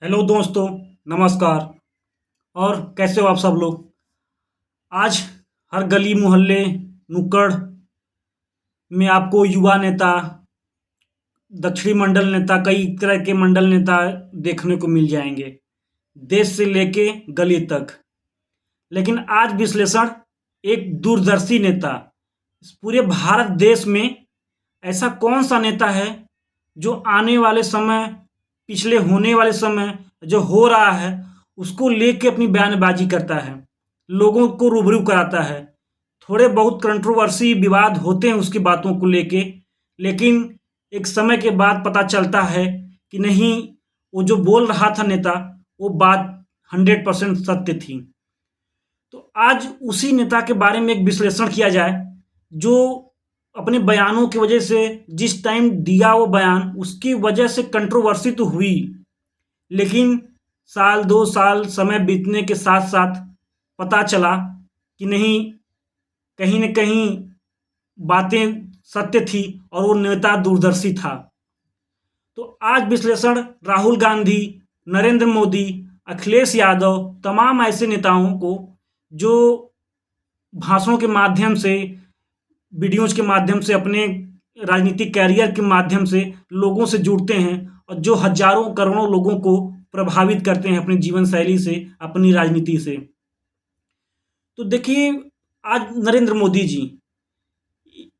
Hello दोस्तों, नमस्कार। और कैसे हो आप सब लोग। आज हर गली मोहल्ले नुक्कड़ में आपको युवा नेता, दक्षिणी मंडल नेता, कई तरह के मंडल नेता देखने को मिल जाएंगे, देश से लेके गली तक। लेकिन आज विश्लेषण एक दूरदर्शी नेता, इस पूरे भारत देश में ऐसा कौन सा नेता है जो आने वाले समय, पिछले होने वाले समय, जो हो रहा है उसको लेके अपनी बयानबाजी करता है, लोगों को रूबरू कराता है। थोड़े बहुत कंट्रोवर्सी विवाद होते हैं उसकी बातों को लेके, लेकिन एक समय के बाद पता चलता है कि नहीं, वो जो बोल रहा था नेता, वो बात 100% सत्य थी। तो आज उसी नेता के बारे में एक विश्लेषण किया जाए, जो अपने बयानों की वजह से, जिस टाइम दिया वो बयान, उसकी वजह से कंट्रोवर्सी तो हुई, लेकिन साल 2 साल समय बीतने के साथ साथ पता चला कि नहीं, कहीं न कहीं बातें सत्य थी और वो नेता दूरदर्शी था। तो आज विश्लेषण राहुल गांधी, नरेंद्र मोदी, अखिलेश यादव, तमाम ऐसे नेताओं को जो भाषणों के माध्यम से, वीडियोज़ के माध्यम से, अपने राजनीतिक कैरियर के माध्यम से लोगों से जुड़ते हैं और जो हज़ारों करोड़ों लोगों को प्रभावित करते हैं अपनी जीवन शैली से, अपनी राजनीति से। तो देखिए, आज नरेंद्र मोदी जी,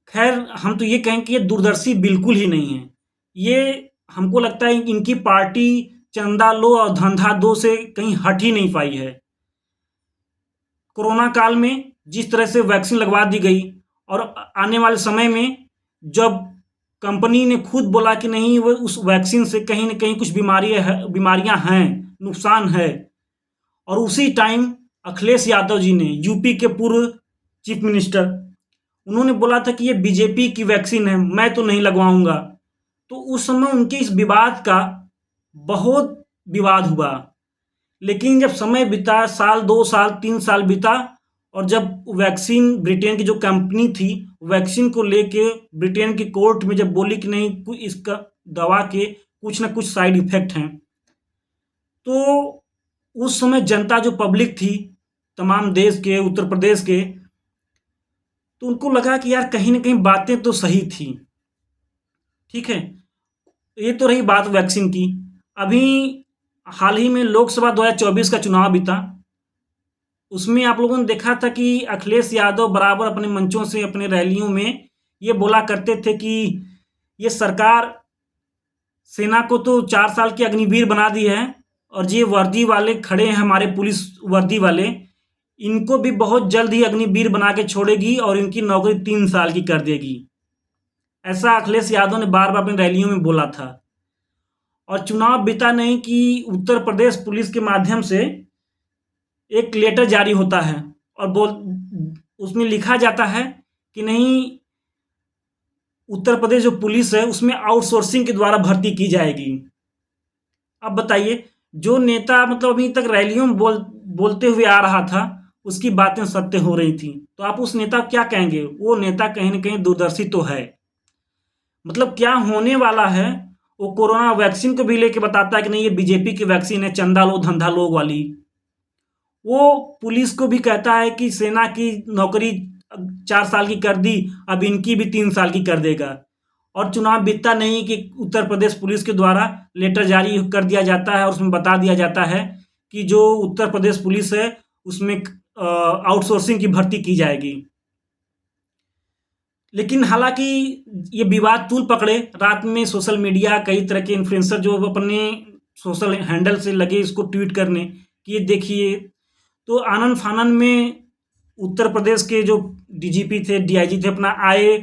खैर हम तो ये कहें कि ये दूरदर्शी बिल्कुल ही नहीं है। ये हमको लगता है इनकी पार्टी चंदा लो और धंधा दो से कहीं हट ही नहीं पाई है। कोरोना काल में जिस तरह से वैक्सीन लगवा दी गई, और आने वाले समय में जब कंपनी ने खुद बोला कि नहीं, वो उस वैक्सीन से कहीं न कहीं कुछ बीमारियां हैं, नुकसान है, और उसी टाइम अखिलेश यादव जी ने, यूपी के पूर्व चीफ मिनिस्टर, उन्होंने बोला था कि ये बीजेपी की वैक्सीन है, मैं तो नहीं लगवाऊंगा। तो उस समय उनके इस विवाद का बहुत विवाद हुआ। लेकिन जब समय बीता, साल 2 साल 3 साल बीता, और जब वैक्सीन, ब्रिटेन की जो कंपनी थी, वैक्सीन को लेके ब्रिटेन की कोर्ट में जब बोली कि नहीं, इसका दवा के कुछ ना कुछ साइड इफेक्ट हैं, तो उस समय जनता, जो पब्लिक थी तमाम देश के, उत्तर प्रदेश के, तो उनको लगा कि यार कहीं ना कहीं बातें तो सही थी। ठीक है, ये तो रही बात वैक्सीन की। अभी हाल ही में लोकसभा 2024 का चुनाव बीता, उसमें आप लोगों ने देखा था कि अखिलेश यादव बराबर अपने मंचों से, अपने रैलियों में ये बोला करते थे कि ये सरकार सेना को तो 4 साल की अग्निवीर बना दी है, और ये वर्दी वाले खड़े हैं, हमारे पुलिस वर्दी वाले, इनको भी बहुत जल्द ही अग्निवीर बना के छोड़ेगी और इनकी नौकरी 3 साल की कर देगी। ऐसा अखिलेश यादव ने बार बार अपनी रैलियों में बोला था। और चुनाव बीता नहीं कि उत्तर प्रदेश पुलिस के माध्यम से एक लेटर जारी होता है, और उसमें लिखा जाता है कि नहीं, उत्तर प्रदेश जो पुलिस है उसमें आउटसोर्सिंग के द्वारा भर्ती की जाएगी। अब बताइए, जो नेता मतलब अभी तक रैलियों में बोलते हुए आ रहा था, उसकी बातें सत्य हो रही थी, तो आप उस नेता को क्या कहेंगे? वो नेता कहीं ना कहीं दूरदर्शी तो है। मतलब क्या होने वाला है, वो कोरोना वैक्सीन को भी लेके बताता है कि नहीं, ये बीजेपी की वैक्सीन है, चंदा लो धंधा लो वाली। वो पुलिस को भी कहता है कि सेना की नौकरी 4 साल की कर दी, अब इनकी भी 3 साल की कर देगा। और चुनाव बीतता नहीं कि उत्तर प्रदेश पुलिस के द्वारा लेटर जारी कर दिया जाता है, और उसमें बता दिया जाता है कि जो उत्तर प्रदेश पुलिस है उसमें आउटसोर्सिंग की भर्ती की जाएगी। लेकिन हालांकि ये विवाद तूल पकड़े, रात में सोशल मीडिया, कई तरह के इन्फ्लुएंसर जो अपने सोशल हैंडल से लगे इसको ट्वीट करने कि ये देखिए, तो आनन फानन में उत्तर प्रदेश के जो डीजीपी थे, डीआईजी थे, अपना आए,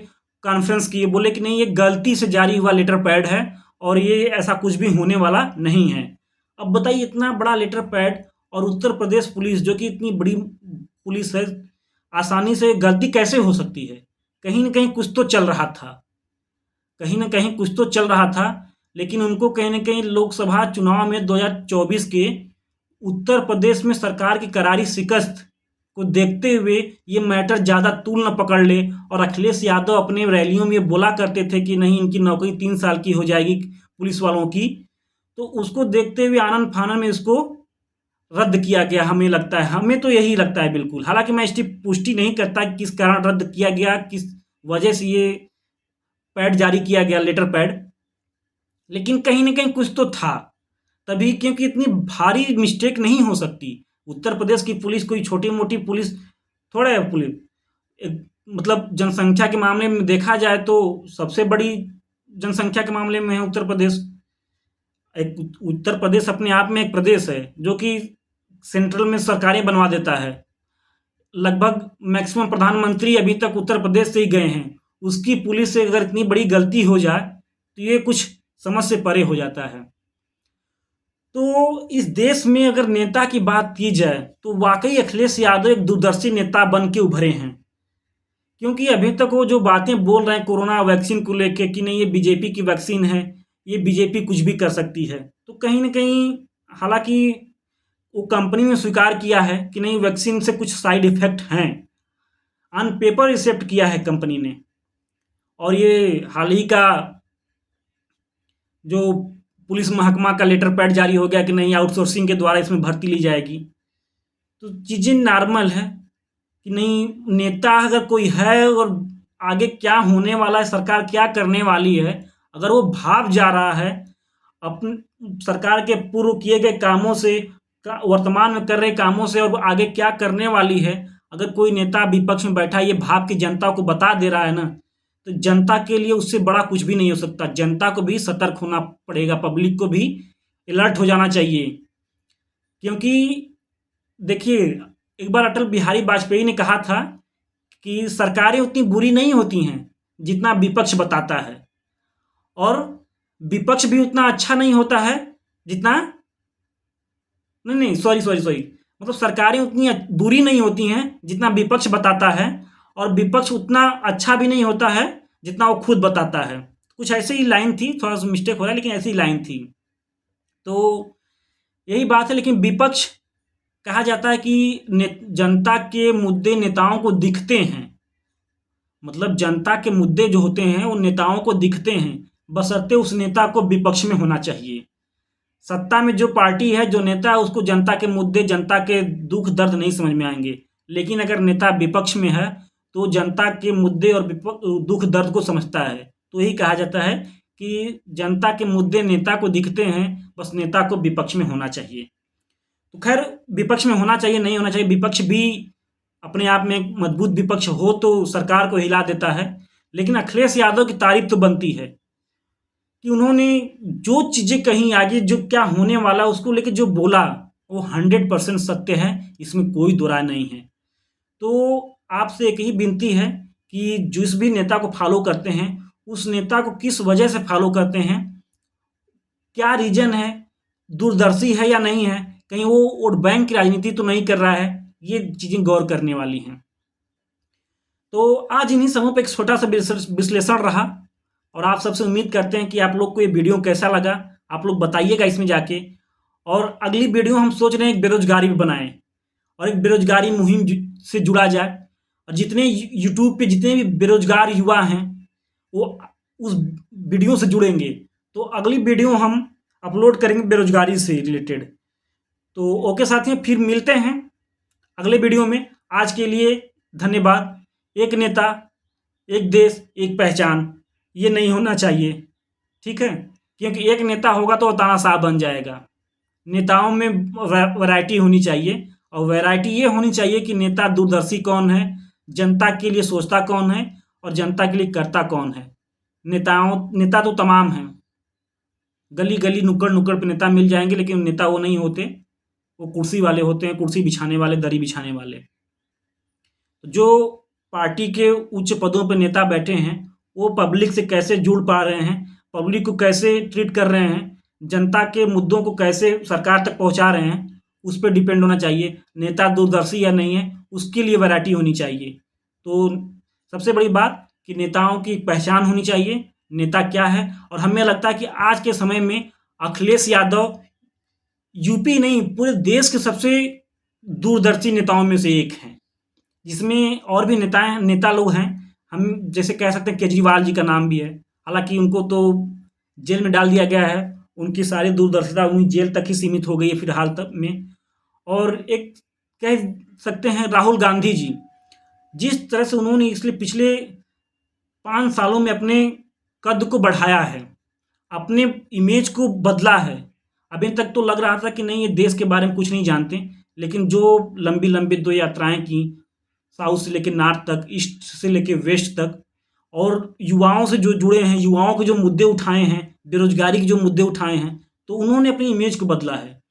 कॉन्फ्रेंस किए, बोले कि नहीं, ये गलती से जारी हुआ लेटर पैड है और ये ऐसा कुछ भी होने वाला नहीं है। अब बताइए, इतना बड़ा लेटर पैड, और उत्तर प्रदेश पुलिस जो कि इतनी बड़ी पुलिस है, आसानी से गलती कैसे हो सकती है? कहीं ना कहीं कुछ तो चल रहा था, कहीं ना कहीं कुछ तो चल रहा था। लेकिन उनको कहीं ना कहीं लोकसभा चुनाव में 2024 के उत्तर प्रदेश में सरकार की करारी शिकस्त को देखते हुए ये मैटर ज़्यादा तूल न पकड़ ले। और अखिलेश यादव अपने रैलियों में ये बोला करते थे कि नहीं, इनकी नौकरी 3 साल की हो जाएगी पुलिस वालों की, तो उसको देखते हुए आनन-फानन में इसको रद्द किया गया, हमें लगता है। हमें तो यही लगता है बिल्कुल। हालाँकि मैं इसकी पुष्टि नहीं करता कि किस कारण रद्द किया गया, किस वजह से ये पैड जारी किया गया, लेटर पैड। लेकिन कहीं न कहीं कुछ तो था। तभी, क्योंकि इतनी भारी मिस्टेक नहीं हो सकती। उत्तर प्रदेश की पुलिस कोई छोटी-मोटी पुलिस थोड़ा है पुलिस। एक मतलब जनसंख्या के मामले में देखा जाए तो सबसे बड़ी जनसंख्या के मामले में है उत्तर प्रदेश। एक उत्तर प्रदेश अपने आप में एक प्रदेश है, जो कि सेंट्रल में सरकारें बनवा देता है। लगभग मैक्सिमम प्रधानमंत्री अभी तक उत्तर प्रदेश से ही गए हैं। उसकी पुलिस से अगर इतनी बड़ी गलती हो जाए, तो ये कुछ समझ से परे हो जाता है। तो इस देश में अगर नेता की बात की जाए, तो वाक़ई अखिलेश यादव एक दूरदर्शी नेता बन के उभरे हैं। क्योंकि अभी तक वो जो बातें बोल रहे हैं कोरोना वैक्सीन को लेके कि नहीं ये बीजेपी की वैक्सीन है, ये बीजेपी कुछ भी कर सकती है। तो कहीं न कहीं हालाँकि वो कंपनी ने स्वीकार किया है कि नहीं वैक्सीन से कुछ साइड इफ़ेक्ट हैं। ऑन पेपर एक्सेप्ट किया है कंपनी ने। और ये हाल ही का जो पुलिस महकमा का लेटर पैड जारी हो गया कि नहीं आउटसोर्सिंग के द्वारा इसमें भर्ती ली जाएगी। तो चीज़ें नॉर्मल है कि नहीं नेता अगर कोई है और आगे क्या होने वाला है, सरकार क्या करने वाली है, अगर वो भाग जा रहा है अपन सरकार के पूर्व किए गए कामों से, वर्तमान में कर रहे कामों से और आगे क्या करने वाली है, अगर कोई नेता विपक्ष में बैठा ये भाव की जनता को बता दे रहा है ना, तो जनता के लिए उससे बड़ा कुछ भी नहीं हो सकता। जनता को भी सतर्क होना पड़ेगा, पब्लिक को भी अलर्ट हो जाना चाहिए। क्योंकि देखिए, एक बार अटल बिहारी वाजपेयी ने कहा था कि सरकारें उतनी बुरी नहीं होती हैं, जितना विपक्ष बताता है। और विपक्ष भी उतना अच्छा नहीं होता है, जितना नहीं, सॉरी। मतलब सरकारें उतनी बुरी नहीं होती हैं, जितना विपक्ष बताता है और विपक्ष उतना अच्छा भी नहीं होता है, जितना वो खुद बताता है। कुछ ऐसी ही लाइन थी, थोड़ा-सा मिस्टेक हो रहा है लेकिन ऐसी ही लाइन थी। तो यही बात है लेकिन विपक्ष कहा जाता है कि जनता के मुद्दे नेताओं को दिखते हैं। मतलब जनता के मुद्दे जो होते हैं वो नेताओं को दिखते हैं, बशर्ते उस नेता को विपक्ष में होना चाहिए। सत्ता में जो पार्टी है, जो नेता है उसको जनता के मुद्दे, जनता के दुख दर्द नहीं समझ में आएँगे। लेकिन अगर नेता विपक्ष में है, तो जनता के मुद्दे और दुख दर्द को समझता है। तो यही कहा जाता है कि जनता के मुद्दे नेता को दिखते हैं, बस नेता को विपक्ष में होना चाहिए। तो खैर विपक्ष में होना चाहिए, नहीं होना चाहिए, विपक्ष भी अपने आप में एक मजबूत विपक्ष हो तो सरकार को हिला देता है। लेकिन अखिलेश यादव की तारीफ तो बनती है कि उन्होंने जो चीज़ें कहीं आगे जो क्या होने वाला उसको लेके जो बोला, वो 100% सत्य है, इसमें कोई दो राय नहीं है। तो आपसे एक ही विनती है कि जिस भी नेता को फॉलो करते हैं, उस नेता को किस वजह से फॉलो करते हैं, क्या रीज़न है, दूरदर्शी है या नहीं है, कहीं वो वोट बैंक की राजनीति तो नहीं कर रहा है, ये चीज़ें गौर करने वाली हैं। तो आज इन्हीं समूह पे एक छोटा-सा विश्लेषण रहा और आप सबसे उम्मीद करते हैं कि आप लोग को ये वीडियो कैसा लगा, आप लोग बताइएगा इसमें जाके। और अगली वीडियो हम सोच रहे हैं एक बेरोज़गारी पे बनाएँ और एक बेरोज़गारी मुहिम से जुड़ा जाए और जितने यूट्यूब पे जितने भी बेरोज़गार युवा हैं, वो उस वीडियो से जुड़ेंगे। तो अगली वीडियो हम अपलोड करेंगे बेरोज़गारी से रिलेटेड। तो ओके साथियों, फिर मिलते हैं अगले वीडियो में। आज के लिए धन्यवाद। एक नेता, एक देश, एक पहचान, ये नहीं होना चाहिए, ठीक है? क्योंकि एक नेता होगा तो वो तानाशाह बन जाएगा। नेताओं में वैरायटी होनी चाहिए और वैरायटी ये होनी चाहिए कि नेता दूरदर्शी कौन है, जनता के लिए सोचता कौन है और जनता के लिए करता कौन है। नेता तो तमाम हैं। गली-गली, नुक्कड़-नुक्कड़ पे नेता मिल जाएँगे लेकिन नेता वो नहीं होते, वो कुर्सी वाले होते हैं, कुर्सी बिछाने वाले, दरी बिछाने वाले। जो पार्टी के उच्च पदों पे नेता बैठे हैं, वो पब्लिक से कैसे जुड़ पा रहे हैं, पब्लिक को कैसे ट्रीट कर रहे हैं, जनता के मुद्दों को कैसे सरकार तक पहुँचा रहे हैं, उस पे डिपेंड होना चाहिए। नेता दूरदर्शी या नहीं है, उसके लिए वैरायटी होनी चाहिए। तो सबसे बड़ी बात कि नेताओं की पहचान होनी चाहिए, नेता क्या है। और हमें लगता है कि आज के समय में अखिलेश यादव यूपी नहीं पूरे देश के सबसे दूरदर्शी नेताओं में से एक हैं, जिसमें और भी नेता लोग हैं। हम जैसे कह सकते हैं केजरीवाल जी का नाम भी है, हालांकि उनको तो जेल में डाल दिया गया है उनकी सारी दूरदर्शिता उन्हीं जेल तक ही सीमित हो गई है फिलहाल तक में। और एक कह सकते हैं राहुल गांधी जी, जिस तरह से उन्होंने इसलिए पिछले 5 सालों में अपने कद को बढ़ाया है, अपने इमेज को बदला है। अभी तक तो लग रहा था कि नहीं, ये देश के बारे में कुछ नहीं जानते, लेकिन जो लंबी-लंबी 2 यात्राएँ की, साउथ से लेके नॉर्थ तक, ईस्ट से लेके वेस्ट तक, और युवाओं से जो जुड़े हैं, युवाओं के जो मुद्दे उठाए हैं, बेरोज़गारी के जो मुद्दे उठाए हैं, तो उन्होंने अपनी इमेज को बदला है।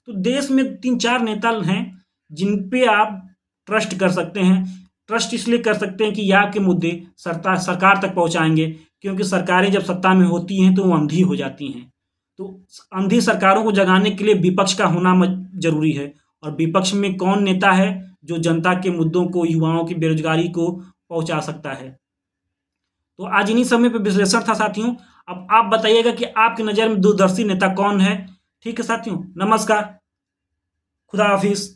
तो देश में 3-4 नेता हैं, जिन पे आप ट्रस्ट कर सकते हैं। ट्रस्ट इसलिए कर सकते हैं कि ये आपके मुद्दे सरकार तक पहुँचाएँगे, क्योंकि सरकारें जब सत्ता में होती हैं, तो वो अंधी हो जाती हैं। तो अंधी सरकारों को जगाने के लिए विपक्ष का होना ज़रूरी है, और विपक्ष में कौन नेता है, जो जनता के मुद्दों को, युवाओं की बेरोज़गारी को पहुँचा सकता है। तो आज इन्हीं समय पे विश्लेषण था साथियों। अब आप बताइएगा कि आपकी नज़र में दूरदर्शी नेता कौन है? ठीक है साथियों, नमस्कार, खुदा हाफिज़।